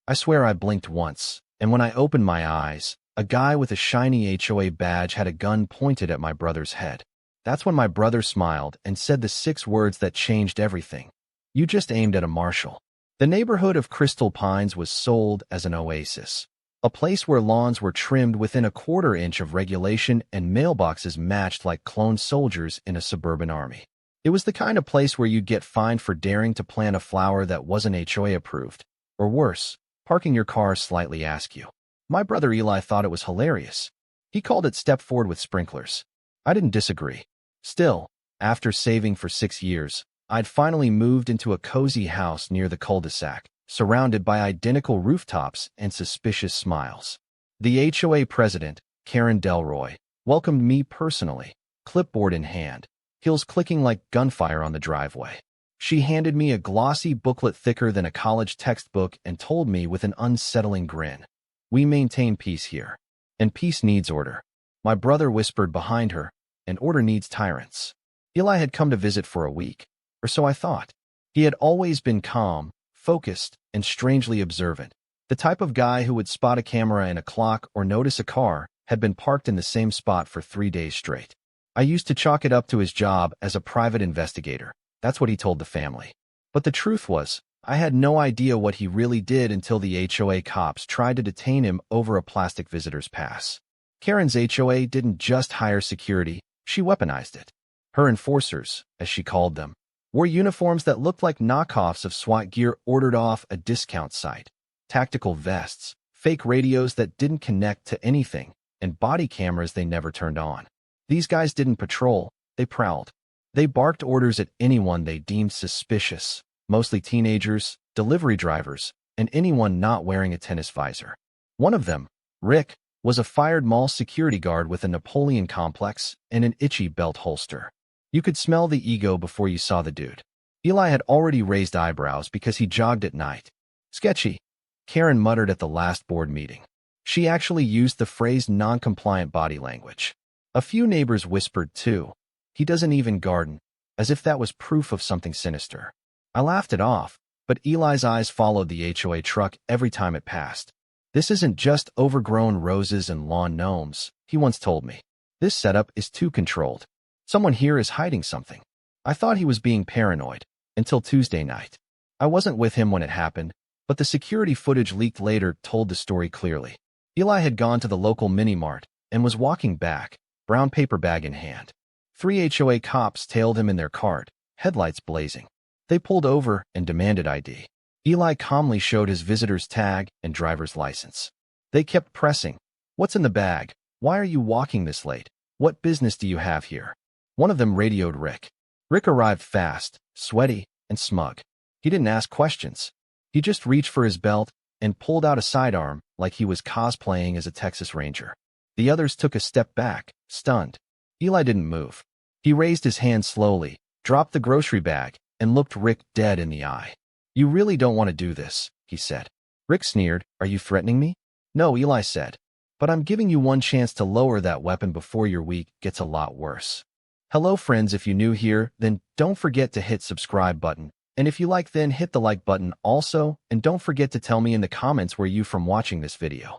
I swear I blinked once, and when I opened my eyes, a guy with a shiny HOA badge had a gun pointed at my brother's head. That's when my brother smiled and said the 6 words that changed everything. You just aimed at a Marshal. The neighborhood of Crystal Pines was sold as an oasis, a place where lawns were trimmed within a quarter-inch of regulation and mailboxes matched like cloned soldiers in a suburban army. It was the kind of place where you'd get fined for daring to plant a flower that wasn't HOA approved, or worse, parking your car slightly askew. My brother Eli thought it was hilarious. He called it Step Forward with sprinklers. I didn't disagree. Still, after saving for 6 years, I'd finally moved into a cozy house near the cul-de-sac, surrounded by identical rooftops and suspicious smiles. The HOA president, Karen Delroy, welcomed me personally, clipboard in hand, heels clicking like gunfire on the driveway. She handed me a glossy booklet thicker than a college textbook and told me with an unsettling grin, "We maintain peace here. And peace needs order." My brother whispered behind her, "And order needs tyrants." Eli had come to visit for a week, or so I thought. He had always been calm, focused, and strangely observant. The type of guy who would spot a camera and a clock or notice a car had been parked in the same spot for 3 days straight. I used to chalk it up to his job as a private investigator. That's what he told the family. But the truth was, I had no idea what he really did until the HOA cops tried to detain him over a plastic visitor's pass. Karen's HOA didn't just hire security, she weaponized it. Her enforcers, as she called them, wore uniforms that looked like knockoffs of SWAT gear ordered off a discount site, tactical vests, fake radios that didn't connect to anything, and body cameras they never turned on. These guys didn't patrol, they prowled. They barked orders at anyone they deemed suspicious, mostly teenagers, delivery drivers, and anyone not wearing a tennis visor. One of them, Rick, was a fired mall security guard with a Napoleon complex and an itchy belt holster. You could smell the ego before you saw the dude. Eli had already raised eyebrows because he jogged at night. "Sketchy," Karen muttered at the last board meeting. She actually used the phrase non-compliant body language. A few neighbors whispered too, "He doesn't even garden," as if that was proof of something sinister. I laughed it off, but Eli's eyes followed the HOA truck every time it passed. "This isn't just overgrown roses and lawn gnomes," he once told me. "This setup is too controlled. Someone here is hiding something." I thought he was being paranoid, until Tuesday night. I wasn't with him when it happened, but the security footage leaked later told the story clearly. Eli had gone to the local mini-mart and was walking back, brown paper bag in hand. 3 HOA cops tailed him in their cart, headlights blazing. They pulled over and demanded ID. Eli calmly showed his visitor's tag and driver's license. They kept pressing. "What's in the bag? Why are you walking this late? What business do you have here?" One of them radioed Rick. Rick arrived fast, sweaty, and smug. He didn't ask questions. He just reached for his belt and pulled out a sidearm like he was cosplaying as a Texas Ranger. The others took a step back, stunned. Eli didn't move. He raised his hand slowly, dropped the grocery bag, and looked Rick dead in the eye. "You really don't want to do this," he said. Rick sneered. "Are you threatening me?" "No," Eli said. "But I'm giving you one chance to lower that weapon before your week gets a lot worse." Hello friends, if you're new here, then don't forget to hit subscribe button. And if you like, then hit the like button also, and don't forget to tell me in the comments where you from watching this video.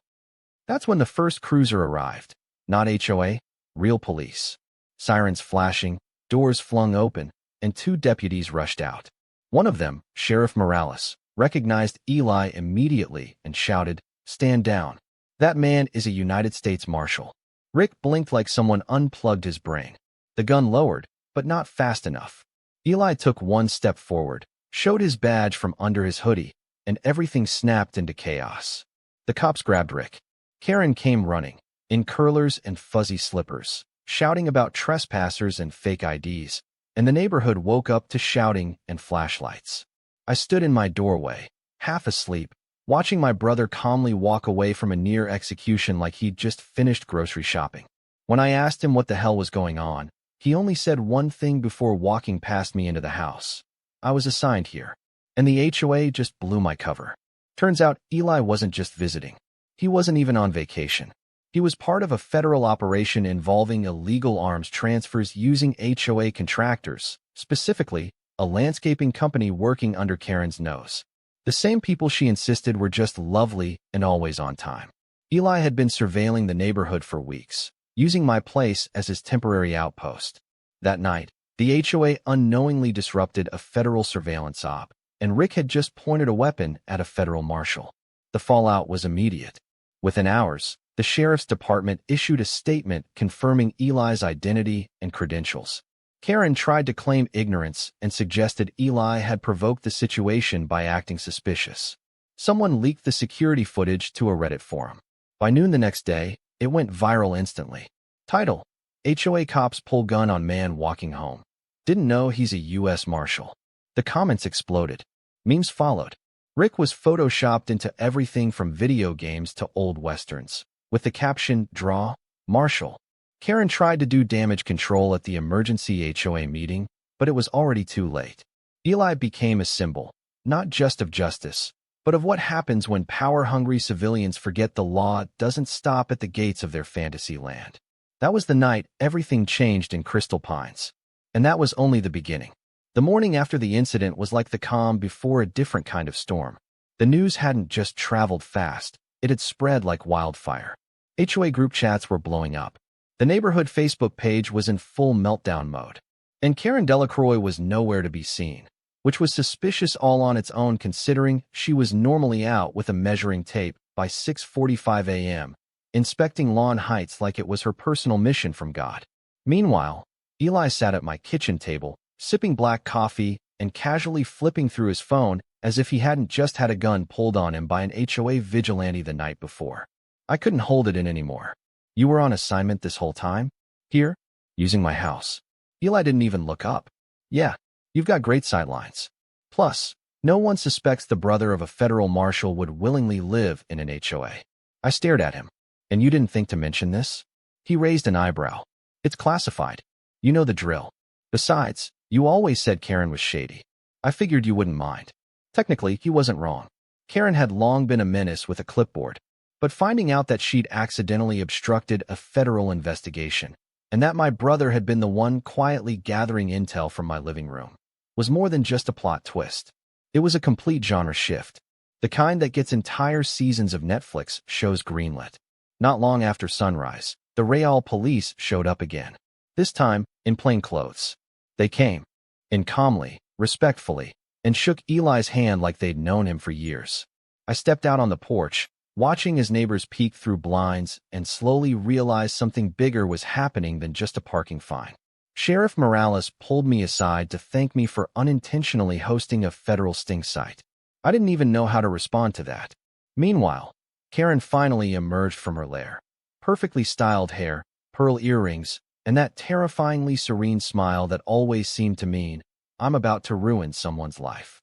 That's when the first cruiser arrived. Not HOA, real police. Sirens flashing, doors flung open, and 2 deputies rushed out. One of them, Sheriff Morales, recognized Eli immediately and shouted, "Stand down. That man is a United States Marshal." Rick blinked like someone unplugged his brain. The gun lowered, but not fast enough. Eli took 1 step forward, showed his badge from under his hoodie, and everything snapped into chaos. The cops grabbed Rick. Karen came running, in curlers and fuzzy slippers, shouting about trespassers and fake IDs, and the neighborhood woke up to shouting and flashlights. I stood in my doorway, half asleep, watching my brother calmly walk away from a near execution like he'd just finished grocery shopping. When I asked him what the hell was going on, he only said one thing before walking past me into the house. I was assigned here, and the HOA just blew my cover. Turns out Eli wasn't just visiting. He wasn't even on vacation. He was part of a federal operation involving illegal arms transfers using HOA contractors, specifically a landscaping company working under Karen's nose. The same people she insisted were just lovely and always on time. Eli had been surveilling the neighborhood for weeks, using my place as his temporary outpost. That night, the HOA unknowingly disrupted a federal surveillance op, and Rick had just pointed a weapon at a federal marshal. The fallout was immediate. Within hours, the sheriff's department issued a statement confirming Eli's identity and credentials. Karen tried to claim ignorance and suggested Eli had provoked the situation by acting suspicious. Someone leaked the security footage to a Reddit forum. By noon the next day, it went viral instantly. Title: HOA cops pull gun on man walking home. Didn't know he's a US Marshal. The comments exploded. Memes followed. Rick was photoshopped into everything from video games to old westerns, with the caption, "Draw, Marshal." Karen tried to do damage control at the emergency HOA meeting, but it was already too late. Eli became a symbol, not just of justice, but of what happens when power-hungry civilians forget the law doesn't stop at the gates of their fantasy land. That was the night everything changed in Crystal Pines. And that was only the beginning. The morning after the incident was like the calm before a different kind of storm. The news hadn't just traveled fast, it had spread like wildfire. HOA group chats were blowing up. The neighborhood Facebook page was in full meltdown mode. And Karen Delacroix was nowhere to be seen, which was suspicious all on its own considering she was normally out with a measuring tape by 6:45 a.m., inspecting lawn heights like it was her personal mission from God. Meanwhile, Eli sat at my kitchen table, sipping black coffee and casually flipping through his phone as if he hadn't just had a gun pulled on him by an HOA vigilante the night before. I couldn't hold it in anymore. "You were on assignment this whole time? Here? Using my house?" Eli didn't even look up. "Yeah, you've got great sightlines. Plus, no one suspects the brother of a federal marshal would willingly live in an HOA." I stared at him. "And you didn't think to mention this?" He raised an eyebrow. "It's classified. You know the drill. Besides, you always said Karen was shady. I figured you wouldn't mind." Technically, he wasn't wrong. Karen had long been a menace with a clipboard, but finding out that she'd accidentally obstructed a federal investigation, and that my brother had been the one quietly gathering intel from my living room, was more than just a plot twist. It was a complete genre shift, the kind that gets entire seasons of Netflix shows greenlit. Not long after sunrise, the Real police showed up again, this time in plain clothes. They came in calmly, respectfully, and shook Eli's hand like they'd known him for years. I stepped out on the porch, watching his neighbors peek through blinds, and slowly realized something bigger was happening than just a parking fine. Sheriff Morales pulled me aside to thank me for unintentionally hosting a federal sting site. I didn't even know how to respond to that. Meanwhile, Karen finally emerged from her lair. Perfectly styled hair, pearl earrings, and that terrifyingly serene smile that always seemed to mean, "I'm about to ruin someone's life."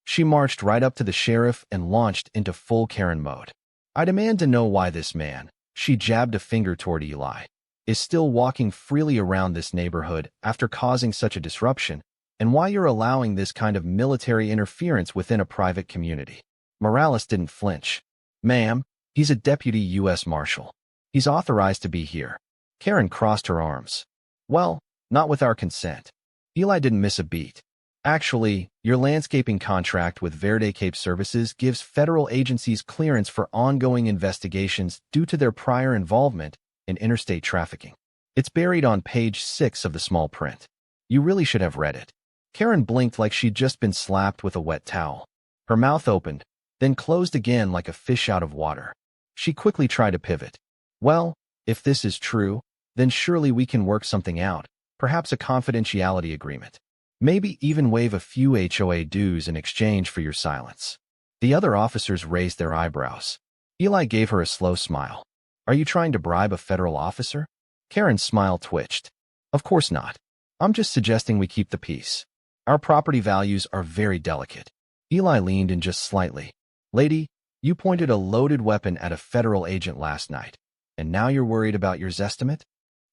She marched right up to the sheriff and launched into full Karen mode. "I demand to know why this man," she jabbed a finger toward Eli, "is still walking freely around this neighborhood after causing such a disruption, and why you're allowing this kind of military interference within a private community." Morales didn't flinch. "Ma'am, he's a deputy US Marshal. He's authorized to be here." Karen crossed her arms. "Well, not with our consent." Eli didn't miss a beat. "Actually, your landscaping contract with Verde Cape Services gives federal agencies clearance for ongoing investigations due to their prior involvement in interstate trafficking. It's buried on page 6 of the small print. You really should have read it." Karen blinked like she'd just been slapped with a wet towel. Her mouth opened, then closed again like a fish out of water. She quickly tried to pivot. "Well, if this is true, then surely we can work something out, perhaps a confidentiality agreement. Maybe even waive a few HOA dues in exchange for your silence." The other officers raised their eyebrows. Eli gave her a slow smile. "Are you trying to bribe a federal officer?" Karen's smile twitched. "Of course not. I'm just suggesting we keep the peace. Our property values are very delicate." Eli leaned in just slightly. "Lady, you pointed a loaded weapon at a federal agent last night, and now you're worried about your Zestimate?"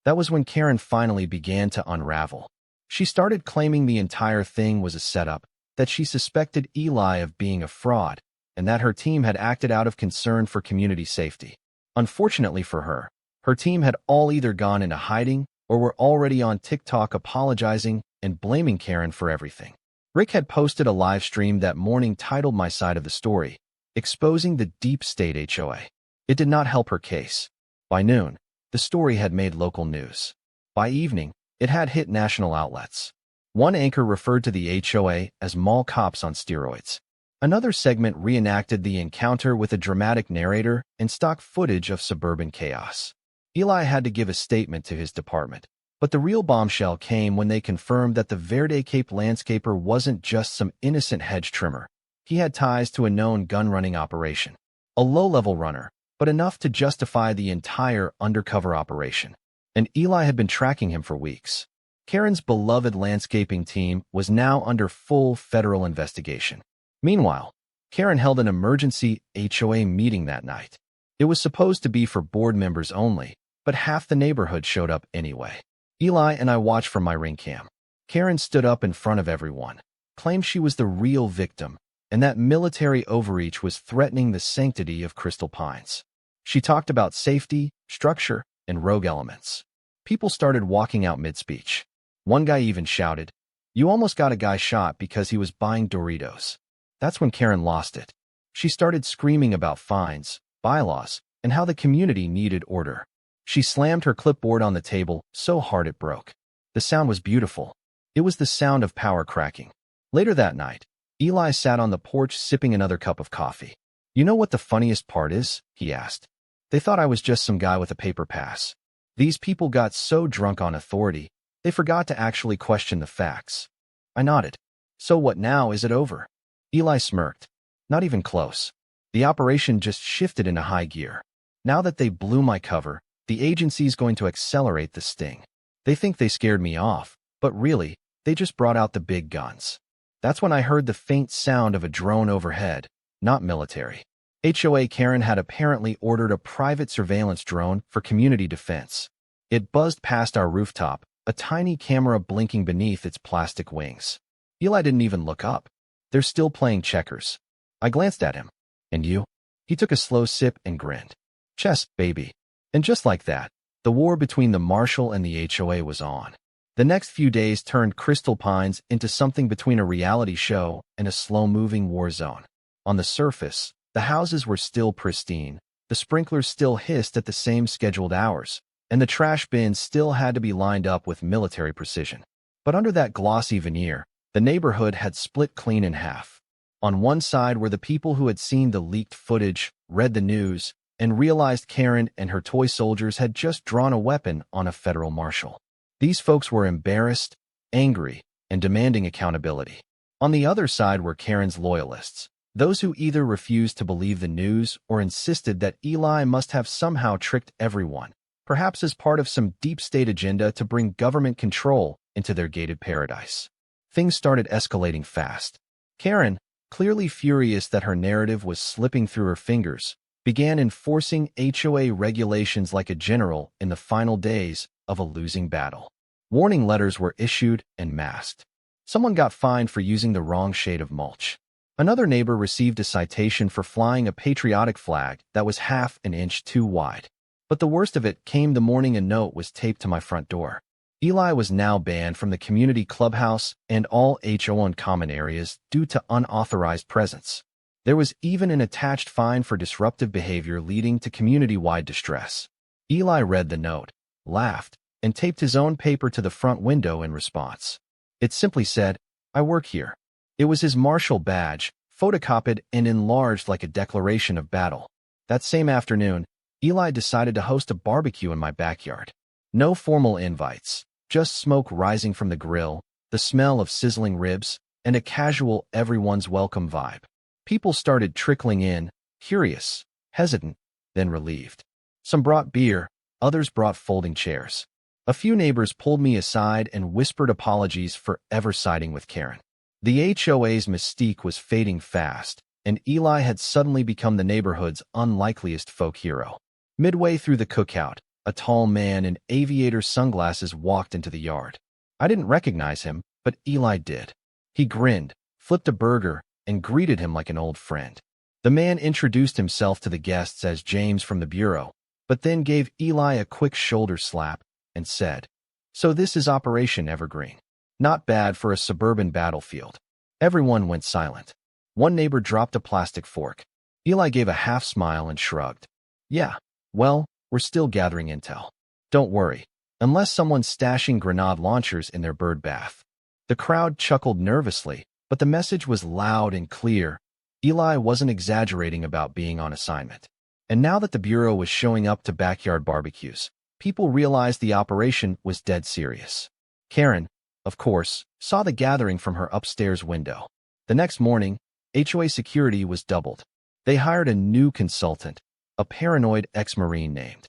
That was when Karen finally began to unravel. She started claiming the entire thing was a setup, that she suspected Eli of being a fraud, and that her team had acted out of concern for community safety. Unfortunately for her, her team had all either gone into hiding or were already on TikTok apologizing and blaming Karen for everything. Rick had posted a live stream that morning titled My Side of the Story, exposing the deep state HOA. It did not help her case. By noon, the story had made local news. By evening, it had hit national outlets. One anchor referred to the HOA as mall cops on steroids. Another segment reenacted the encounter with a dramatic narrator and stock footage of suburban chaos. Eli had to give a statement to his department, but the real bombshell came when they confirmed that the Verde Cape landscaper wasn't just some innocent hedge trimmer. He had ties to a known gun-running operation. A low-level runner, but enough to justify the entire undercover operation. And Eli had been tracking him for weeks. Karen's beloved landscaping team was now under full federal investigation. Meanwhile, Karen held an emergency HOA meeting that night. It was supposed to be for board members only, but half the neighborhood showed up anyway. Eli and I watched from my ring cam. Karen stood up in front of everyone, claimed she was the real victim, and that military overreach was threatening the sanctity of Crystal Pines. She talked about safety, structure, and rogue elements. People started walking out mid-speech. One guy even shouted, "You almost got a guy shot because he was buying Doritos." That's when Karen lost it. She started screaming about fines, bylaws, and how the community needed order. She slammed her clipboard on the table so hard it broke. The sound was beautiful. It was the sound of power cracking. Later that night, Eli sat on the porch sipping another cup of coffee. "You know what the funniest part is?" he asked. "They thought I was just some guy with a paper pass. These people got so drunk on authority, they forgot to actually question the facts." I nodded. "So what now? Is it over?" Eli smirked. "Not even close. The operation just shifted into high gear. Now that they blew my cover, the agency's going to accelerate the sting. They think they scared me off, but really, they just brought out the big guns." That's when I heard the faint sound of a drone overhead, not military. HOA Karen had apparently ordered a private surveillance drone for community defense. It buzzed past our rooftop, a tiny camera blinking beneath its plastic wings. Eli didn't even look up. "They're still playing checkers." I glanced at him. "And you?" He took a slow sip and grinned. "Chess, baby." And just like that, the war between the Marshal and the HOA was on. The next few days turned Crystal Pines into something between a reality show and a slow-moving war zone. On the surface, the houses were still pristine, the sprinklers still hissed at the same scheduled hours, and the trash bins still had to be lined up with military precision. But under that glossy veneer, the neighborhood had split clean in half. On one side were the people who had seen the leaked footage, read the news, and realized Karen and her toy soldiers had just drawn a weapon on a federal marshal. These folks were embarrassed, angry, and demanding accountability. On the other side were Karen's loyalists, those who either refused to believe the news or insisted that Eli must have somehow tricked everyone, perhaps as part of some deep state agenda to bring government control into their gated paradise. Things started escalating fast. Karen, clearly furious that her narrative was slipping through her fingers, began enforcing HOA regulations like a general in the final days of a losing battle. Warning letters were issued and masked. Someone got fined for using the wrong shade of mulch. Another neighbor received a citation for flying a patriotic flag that was half an inch too wide. But the worst of it came the morning a note was taped to my front door. Eli was now banned from the community clubhouse and all HOA common areas due to unauthorized presence. There was even an attached fine for disruptive behavior leading to community-wide distress. Eli read the note, laughed, and taped his own paper to the front window in response. It simply said, "I work here." It was his Marshal badge, photocopied and enlarged like a declaration of battle. That same afternoon, Eli decided to host a barbecue in my backyard. No formal invites, just smoke rising from the grill, the smell of sizzling ribs, and a casual everyone's welcome vibe. People started trickling in, curious, hesitant, then relieved. Some brought beer, others brought folding chairs. A few neighbors pulled me aside and whispered apologies for ever siding with Karen. The HOA's mystique was fading fast, and Eli had suddenly become the neighborhood's unlikeliest folk hero. Midway through the cookout, a tall man in aviator sunglasses walked into the yard. I didn't recognize him, but Eli did. He grinned, flipped a burger, and greeted him like an old friend. The man introduced himself to the guests as James from the Bureau, but then gave Eli a quick shoulder slap and said, "So this is Operation Evergreen. Not bad for a suburban battlefield." Everyone went silent. One neighbor dropped a plastic fork. Eli gave a half smile and shrugged. Yeah, well, we're still gathering intel. Don't worry, unless someone's stashing grenade launchers in their bird bath. The crowd chuckled nervously, but the message was loud and clear. Eli wasn't exaggerating about being on assignment. And now that the Bureau was showing up to backyard barbecues, people realized the operation was dead serious. Karen, of course, saw the gathering from her upstairs window. The next morning, HOA security was doubled. They hired a new consultant, a paranoid ex-Marine named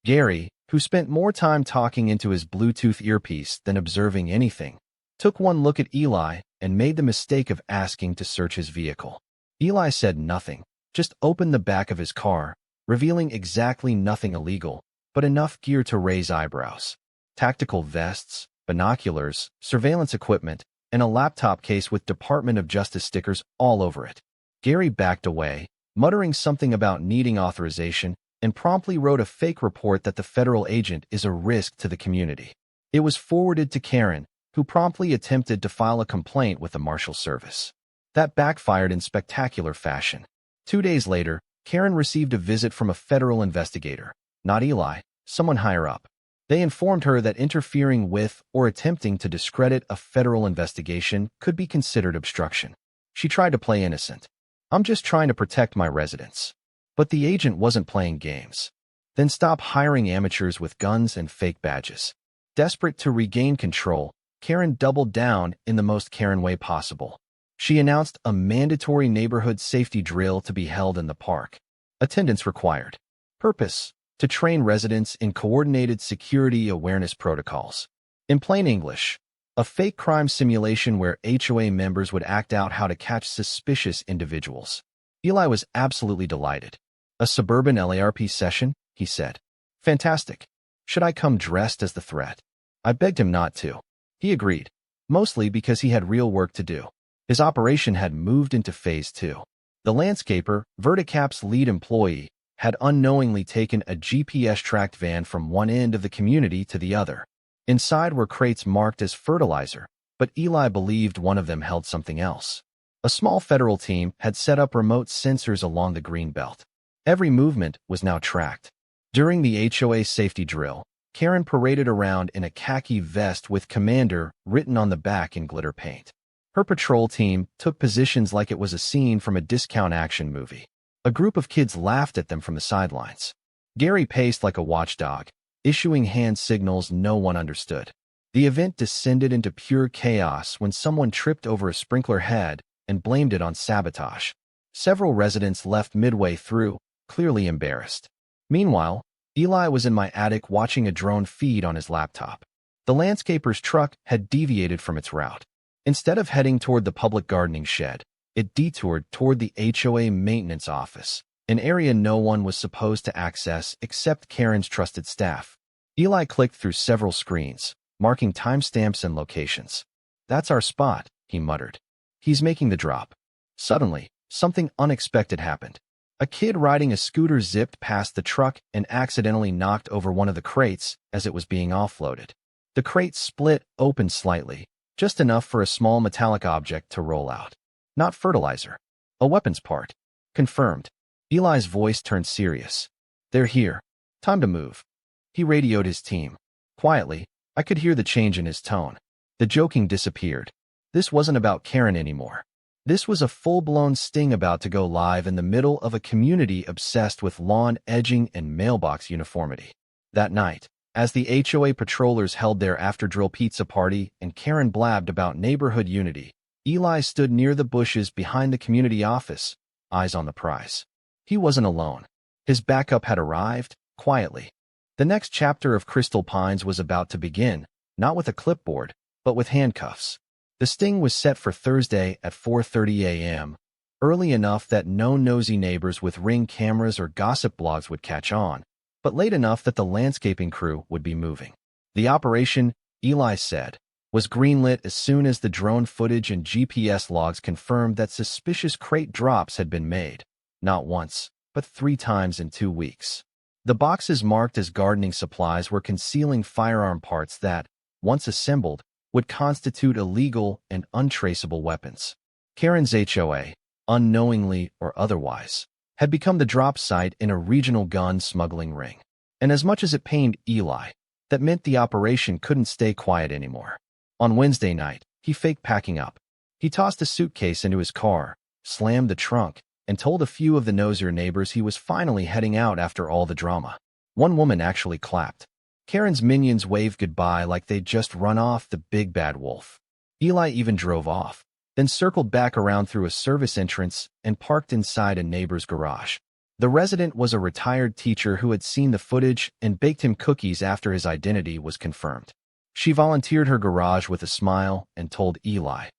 Gary, who spent more time talking into his Bluetooth earpiece than observing anything, took one look at Eli and made the mistake of asking to search his vehicle. Eli said nothing, just opened the back of his car, revealing exactly nothing illegal, but enough gear to raise eyebrows. Tactical vests, binoculars, surveillance equipment, and a laptop case with Department of Justice stickers all over it. Gary backed away, muttering something about needing authorization, and promptly wrote a fake report that the federal agent is a risk to the community. It was forwarded to Karen, who promptly attempted to file a complaint with the Marshal Service. That backfired in spectacular fashion. 2 days later, Karen received a visit from a federal investigator, not Eli, someone higher up. They informed her that interfering with or attempting to discredit a federal investigation could be considered obstruction. She tried to play innocent. I'm just trying to protect my residents. But the agent wasn't playing games. Then stop hiring amateurs with guns and fake badges. Desperate to regain control, Karen doubled down in the most Karen way possible. She announced a mandatory neighborhood safety drill to be held in the park. Attendance required. Purpose: to train residents in coordinated security awareness protocols. In plain English, a fake crime simulation where HOA members would act out how to catch suspicious individuals. Eli was absolutely delighted. A suburban LARP session, he said. Fantastic. Should I come dressed as the threat? I begged him not to. He agreed, mostly because he had real work to do. His operation had moved into phase 2. The landscaper, Verticap's lead employee, had unknowingly taken a GPS-tracked van from one end of the community to the other. Inside were crates marked as fertilizer, but Eli believed one of them held something else. A small federal team had set up remote sensors along the green belt. Every movement was now tracked. During the HOA safety drill, Karen paraded around in a khaki vest with Commander written on the back in glitter paint. Her patrol team took positions like it was a scene from a discount action movie. A group of kids laughed at them from the sidelines. Gary paced like a watchdog, issuing hand signals no one understood. The event descended into pure chaos when someone tripped over a sprinkler head and blamed it on sabotage. Several residents left midway through, clearly embarrassed. Meanwhile, Eli was in my attic watching a drone feed on his laptop. The landscaper's truck had deviated from its route. Instead of heading toward the public gardening shed, it detoured toward the HOA maintenance office, an area no one was supposed to access except Karen's trusted staff. Eli clicked through several screens, marking timestamps and locations. That's our spot, he muttered. He's making the drop. Suddenly, something unexpected happened. A kid riding a scooter zipped past the truck and accidentally knocked over one of the crates as it was being offloaded. The crate split open slightly, just enough for a small metallic object to roll out. Not fertilizer. A weapons part. Confirmed. Eli's voice turned serious. They're here. Time to move. He radioed his team. Quietly, I could hear the change in his tone. The joking disappeared. This wasn't about Karen anymore. This was a full-blown sting about to go live in the middle of a community obsessed with lawn edging and mailbox uniformity. That night, as the HOA patrollers held their after-drill pizza party and Karen blabbed about neighborhood unity, Eli stood near the bushes behind the community office, eyes on the prize. He wasn't alone. His backup had arrived, quietly. The next chapter of Crystal Pines was about to begin, not with a clipboard, but with handcuffs. The sting was set for Thursday at 4:30 a.m., early enough that no nosy neighbors with Ring cameras or gossip blogs would catch on, but late enough that the landscaping crew would be moving. The operation, Eli said, was greenlit as soon as the drone footage and GPS logs confirmed that suspicious crate drops had been made, not once, but 3 times in 2 weeks. The boxes marked as gardening supplies were concealing firearm parts that, once assembled, would constitute illegal and untraceable weapons. Karen's HOA, unknowingly or otherwise, had become the drop site in a regional gun smuggling ring. And as much as it pained Eli, that meant the operation couldn't stay quiet anymore. On Wednesday night, he faked packing up. He tossed a suitcase into his car, slammed the trunk, and told a few of the nosier neighbors he was finally heading out after all the drama. One woman actually clapped. Karen's minions waved goodbye like they'd just run off the big bad wolf. Eli even drove off, then circled back around through a service entrance and parked inside a neighbor's garage. The resident was a retired teacher who had seen the footage and baked him cookies after his identity was confirmed. She volunteered her garage with a smile and told Eli,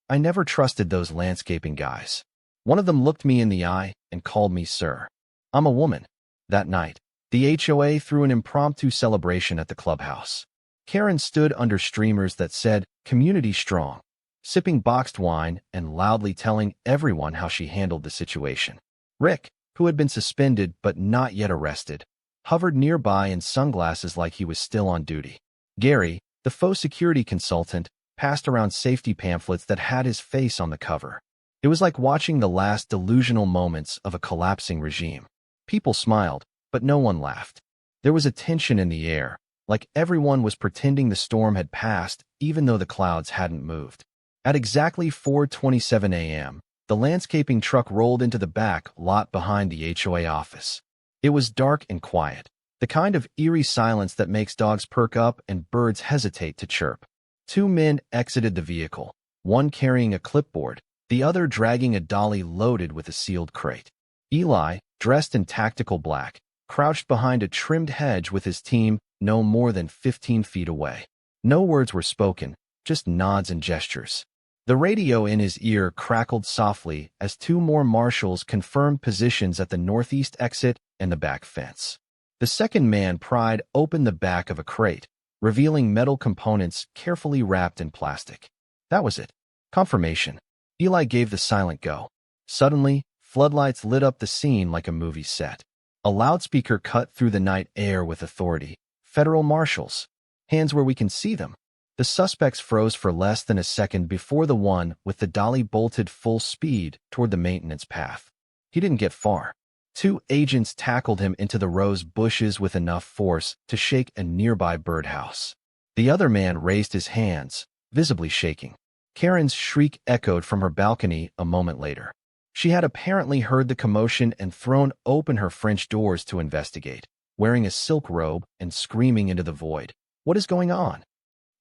"I never trusted those landscaping guys. One of them looked me in the eye and called me sir. I'm a woman." That night, the HOA threw an impromptu celebration at the clubhouse. Karen stood under streamers that said, "Community strong," sipping boxed wine and loudly telling everyone how she handled the situation. Rick, who had been suspended but not yet arrested, hovered nearby in sunglasses like he was still on duty. Gary, the faux security consultant, passed around safety pamphlets that had his face on the cover. It was like watching the last delusional moments of a collapsing regime. People smiled, but no one laughed. There was a tension in the air, like everyone was pretending the storm had passed even though the clouds hadn't moved. At exactly 4:27 a.m., the landscaping truck rolled into the back lot behind the HOA office. It was dark and quiet, the kind of eerie silence that makes dogs perk up and birds hesitate to chirp. Two men exited the vehicle, one carrying a clipboard, the other dragging a dolly loaded with a sealed crate. Eli, dressed in tactical black, crouched behind a trimmed hedge with his team no more than 15 feet away. No words were spoken, just nods and gestures. The radio in his ear crackled softly as two more marshals confirmed positions at the northeast exit and the back fence. The second man pried open the back of a crate, revealing metal components carefully wrapped in plastic. That was it. Confirmation. Eli gave the silent go. Suddenly, floodlights lit up the scene like a movie set. A loudspeaker cut through the night air with authority. "Federal marshals. Hands where we can see them." The suspects froze for less than a second before the one with the dolly bolted full speed toward the maintenance path. He didn't get far. Two agents tackled him into the rose bushes with enough force to shake a nearby birdhouse. The other man raised his hands, visibly shaking. Karen's shriek echoed from her balcony a moment later. She had apparently heard the commotion and thrown open her French doors to investigate, wearing a silk robe and screaming into the void. "What is going on?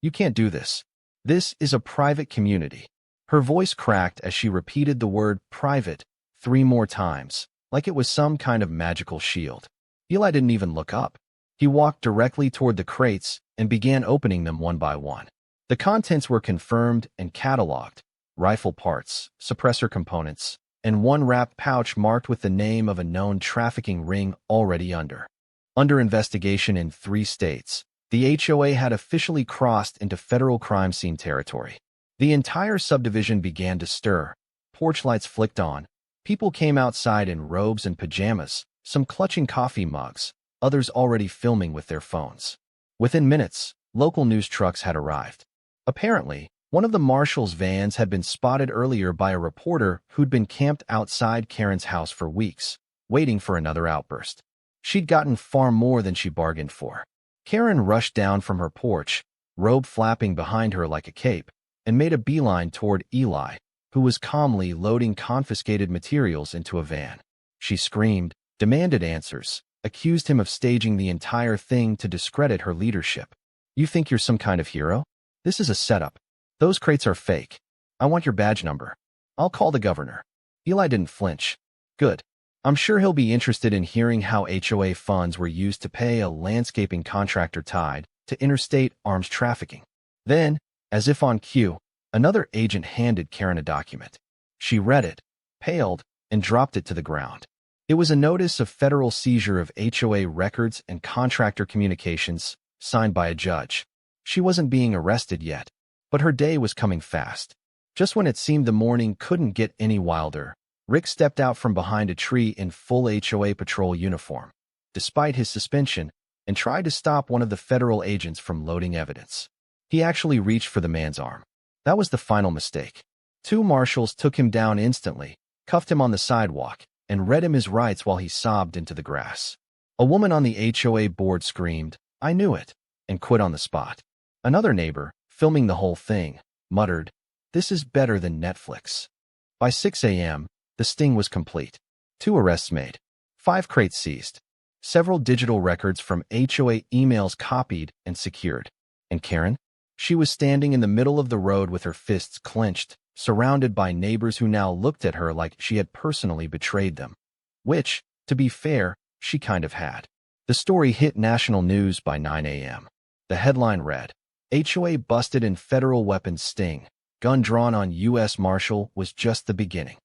You can't do this. This is a private community." Her voice cracked as she repeated the word private 3 more times, like it was some kind of magical shield. Eli didn't even look up. He walked directly toward the crates and began opening them one by one. The contents were confirmed and cataloged: rifle parts, suppressor components, and one wrapped pouch marked with the name of a known trafficking ring already under investigation in 3 states. The HOA had officially crossed into federal crime scene territory. The entire subdivision began to stir. Porch lights flicked on. People came outside in robes and pajamas, some clutching coffee mugs, others already filming with their phones. Within minutes, local news trucks had arrived. Apparently, one of the marshal's vans had been spotted earlier by a reporter who'd been camped outside Karen's house for weeks, waiting for another outburst. She'd gotten far more than she bargained for. Karen rushed down from her porch, robe flapping behind her like a cape, and made a beeline toward Eli, who was calmly loading confiscated materials into a van. She screamed, demanded answers, accused him of staging the entire thing to discredit her leadership. "You think you're some kind of hero? This is a setup. Those crates are fake. I want your badge number. I'll call the governor." Eli didn't flinch. "Good. I'm sure he'll be interested in hearing how HOA funds were used to pay a landscaping contractor tied to interstate arms trafficking." Then, as if on cue, another agent handed Karen a document. She read it, paled, and dropped it to the ground. It was a notice of federal seizure of HOA records and contractor communications, signed by a judge. She wasn't being arrested yet, but her day was coming fast. Just when it seemed the morning couldn't get any wilder, Rick stepped out from behind a tree in full HOA patrol uniform, despite his suspension, and tried to stop one of the federal agents from loading evidence. He actually reached for the man's arm. That was the final mistake. Two marshals took him down instantly, cuffed him on the sidewalk, and read him his rights while he sobbed into the grass. A woman on the HOA board screamed, "I knew it," and quit on the spot. Another neighbor, filming the whole thing, muttered, "This is better than Netflix." By 6 a.m., the sting was complete. 2 arrests made, 5 crates seized, several digital records from HOA emails copied and secured. And Karen? She was standing in the middle of the road with her fists clenched, surrounded by neighbors who now looked at her like she had personally betrayed them. Which, to be fair, she kind of had. The story hit national news by 9 a.m. The headline read, "HOA busted in federal weapons sting. Gun drawn on US Marshal was just the beginning."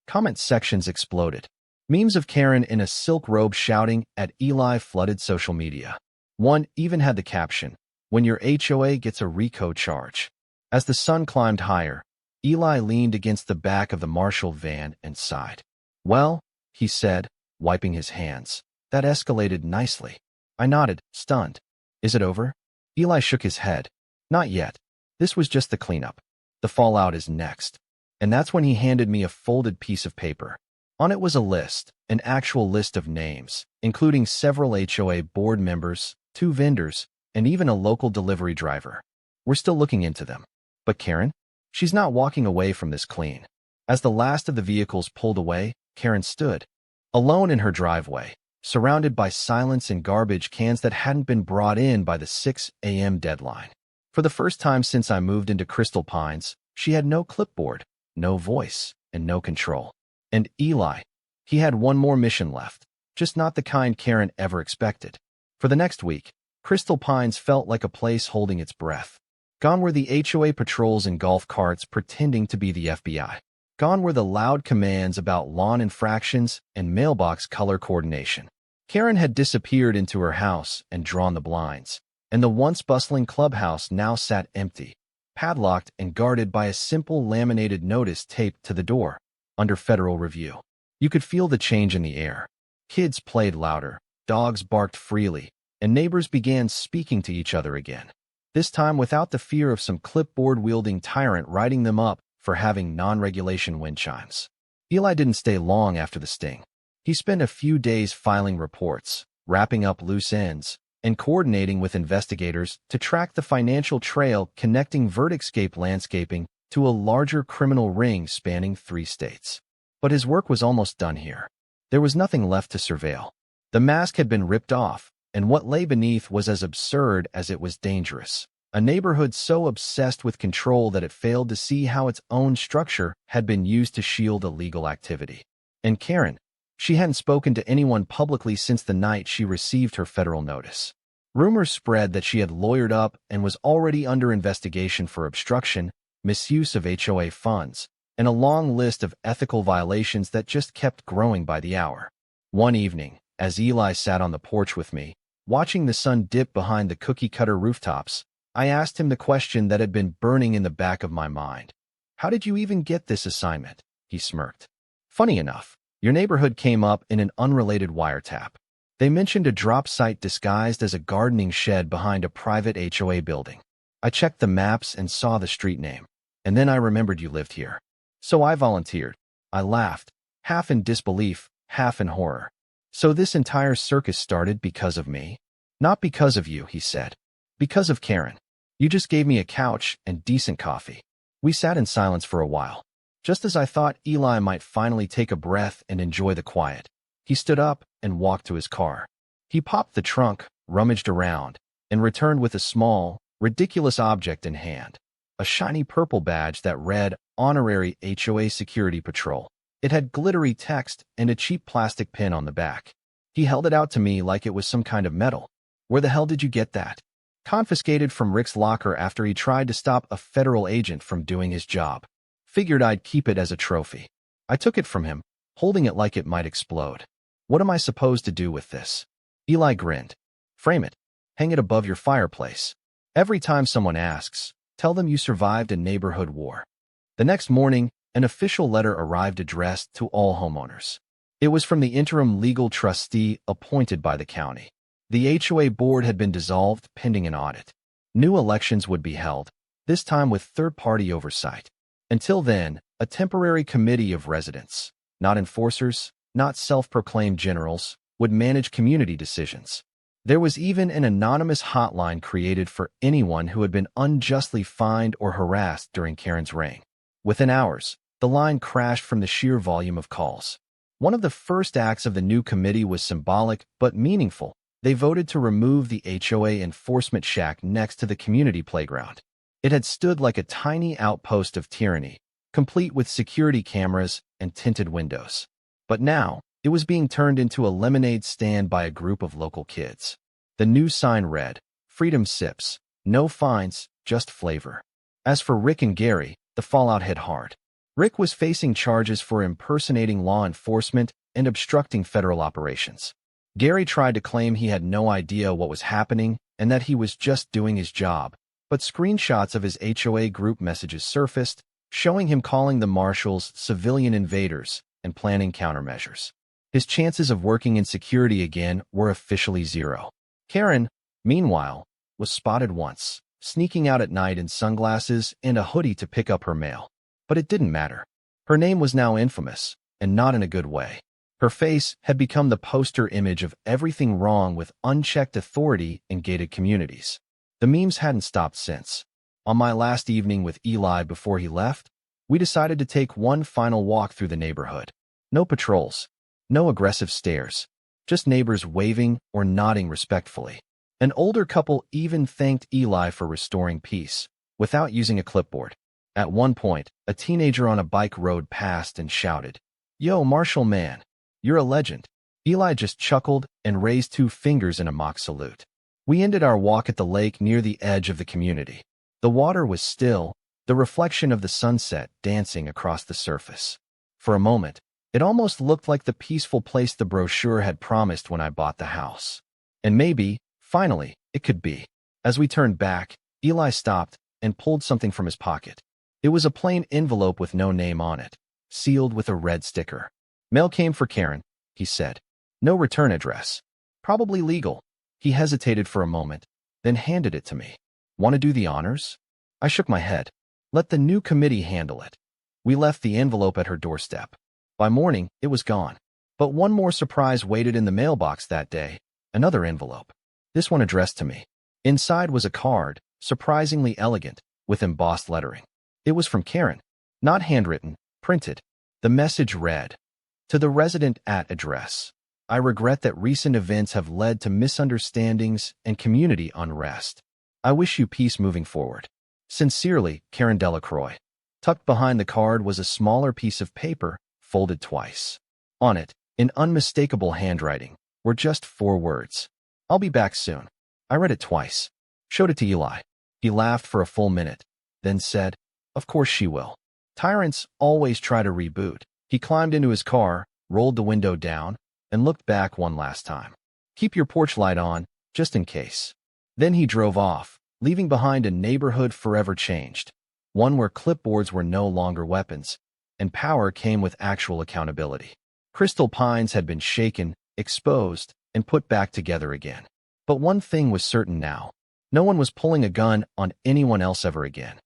Comment sections exploded. Memes of Karen in a silk robe shouting at Eli flooded social media. One even had the caption, "When your HOA gets a RICO charge." As the sun climbed higher, Eli leaned against the back of the Marshal van and sighed. "Well," he said, wiping his hands, "that escalated nicely." I nodded, stunned. "Is it over?" Eli shook his head. "Not yet. This was just the cleanup. The fallout is next." And that's when he handed me a folded piece of paper. On it was a list, an actual list of names, including several HOA board members, 2 vendors, and even a local delivery driver. "We're still looking into them. But Karen? She's not walking away from this clean." As the last of the vehicles pulled away, Karen stood, alone in her driveway, surrounded by silence and garbage cans that hadn't been brought in by the 6 a.m. deadline. For the first time since I moved into Crystal Pines, she had no clipboard, no voice, and no control. And Eli, he had one more mission left, just not the kind Karen ever expected. For the next week, Crystal Pines felt like a place holding its breath. Gone were the HOA patrols in golf carts pretending to be the FBI. Gone were the loud commands about lawn infractions and mailbox color coordination. Karen had disappeared into her house and drawn the blinds, and the once bustling clubhouse now sat empty, padlocked and guarded by a simple laminated notice taped to the door, "Under federal review." You could feel the change in the air. Kids played louder, dogs barked freely, and neighbors began speaking to each other again. This time without the fear of some clipboard-wielding tyrant writing them up for having non-regulation wind chimes. Eli didn't stay long after the sting. He spent a few days filing reports, wrapping up loose ends, and coordinating with investigators to track the financial trail connecting Vertixscape Landscaping to a larger criminal ring spanning 3 states. But his work was almost done here. There was nothing left to surveil. The mask had been ripped off, and what lay beneath was as absurd as it was dangerous. A neighborhood so obsessed with control that it failed to see how its own structure had been used to shield illegal activity. And Karen, she hadn't spoken to anyone publicly since the night she received her federal notice. Rumors spread that she had lawyered up and was already under investigation for obstruction, misuse of HOA funds, and a long list of ethical violations that just kept growing by the hour. One evening, as Eli sat on the porch with me, watching the sun dip behind the cookie-cutter rooftops, I asked him the question that had been burning in the back of my mind. "How did you even get this assignment?" He smirked. "Funny enough, your neighborhood came up in an unrelated wiretap. They mentioned a drop site disguised as a gardening shed behind a private HOA building. I checked the maps and saw the street name, and then I remembered you lived here. So I volunteered." I laughed, half in disbelief, half in horror. "So this entire circus started because of me?" "Not because of you," he said. "Because of Karen. You just gave me a couch and decent coffee." We sat in silence for a while. Just as I thought Eli might finally take a breath and enjoy the quiet, he stood up and walked to his car. He popped the trunk, rummaged around, and returned with a small, ridiculous object in hand. A shiny purple badge that read Honorary HOA Security Patrol. It had glittery text and a cheap plastic pin on the back. He held it out to me like it was some kind of medal. "Where the hell did you get that?" "Confiscated from Rick's locker after he tried to stop a federal agent from doing his job. Figured I'd keep it as a trophy." I took it from him, holding it like it might explode. "What am I supposed to do with this?" Eli grinned. "Frame it. Hang it above your fireplace. Every time someone asks, tell them you survived a neighborhood war." The next morning, an official letter arrived addressed to all homeowners. It was from the interim legal trustee appointed by the county. The HOA board had been dissolved pending an audit. New elections would be held, this time with third-party oversight. Until then, a temporary committee of residents, not enforcers, not self-proclaimed generals, would manage community decisions. There was even an anonymous hotline created for anyone who had been unjustly fined or harassed during Karen's reign. Within hours, the line crashed from the sheer volume of calls. One of the first acts of the new committee was symbolic but meaningful. They voted to remove the HOA enforcement shack next to the community playground. It had stood like a tiny outpost of tyranny, complete with security cameras and tinted windows. But now, it was being turned into a lemonade stand by a group of local kids. The new sign read, "Freedom Sips, no fines, just flavor." As for Rick and Gary, the fallout hit hard. Rick was facing charges for impersonating law enforcement and obstructing federal operations. Gary tried to claim he had no idea what was happening and that he was just doing his job, but screenshots of his HOA group messages surfaced, showing him calling the marshals civilian invaders and planning countermeasures. His chances of working in security again were officially zero. Karen, meanwhile, was spotted once, sneaking out at night in sunglasses and a hoodie to pick up her mail. But it didn't matter. Her name was now infamous, and not in a good way. Her face had become the poster image of everything wrong with unchecked authority in gated communities. The memes hadn't stopped since. On my last evening with Eli before he left, we decided to take one final walk through the neighborhood. No patrols, no aggressive stares, just neighbors waving or nodding respectfully. An older couple even thanked Eli for restoring peace, without using a clipboard. At one point, a teenager on a bike rode past and shouted, "Yo, Marshal man, you're a legend." Eli just chuckled and raised 2 fingers in a mock salute. We ended our walk at the lake near the edge of the community. The water was still, the reflection of the sunset dancing across the surface. For a moment, it almost looked like the peaceful place the brochure had promised when I bought the house. And maybe, finally, it could be. As we turned back, Eli stopped and pulled something from his pocket. It was a plain envelope with no name on it, sealed with a red sticker. "Mail came for Karen," he said. "No return address. Probably legal." He hesitated for a moment, then handed it to me. "Want to do the honors?" I shook my head. "Let the new committee handle it." We left the envelope at her doorstep. By morning, it was gone. But one more surprise waited in the mailbox that day, another envelope. This one addressed to me. Inside was a card, surprisingly elegant, with embossed lettering. It was from Karen, not handwritten, printed. The message read, "To the resident at address. I regret that recent events have led to misunderstandings and community unrest. I wish you peace moving forward. Sincerely, Karen Delacroix." Tucked behind the card was a smaller piece of paper, folded twice. On it, in unmistakable handwriting, were just 4 words. "I'll be back soon." I read it twice. Showed it to Eli. He laughed for a full minute, then said, "Of course she will. Tyrants always try to reboot." He climbed into his car, rolled the window down, and looked back one last time. "Keep your porch light on, just in case." Then he drove off, leaving behind a neighborhood forever changed. One where clipboards were no longer weapons, and power came with actual accountability. Crystal Pines had been shaken, exposed, and put back together again. But one thing was certain now. No one was pulling a gun on anyone else ever again.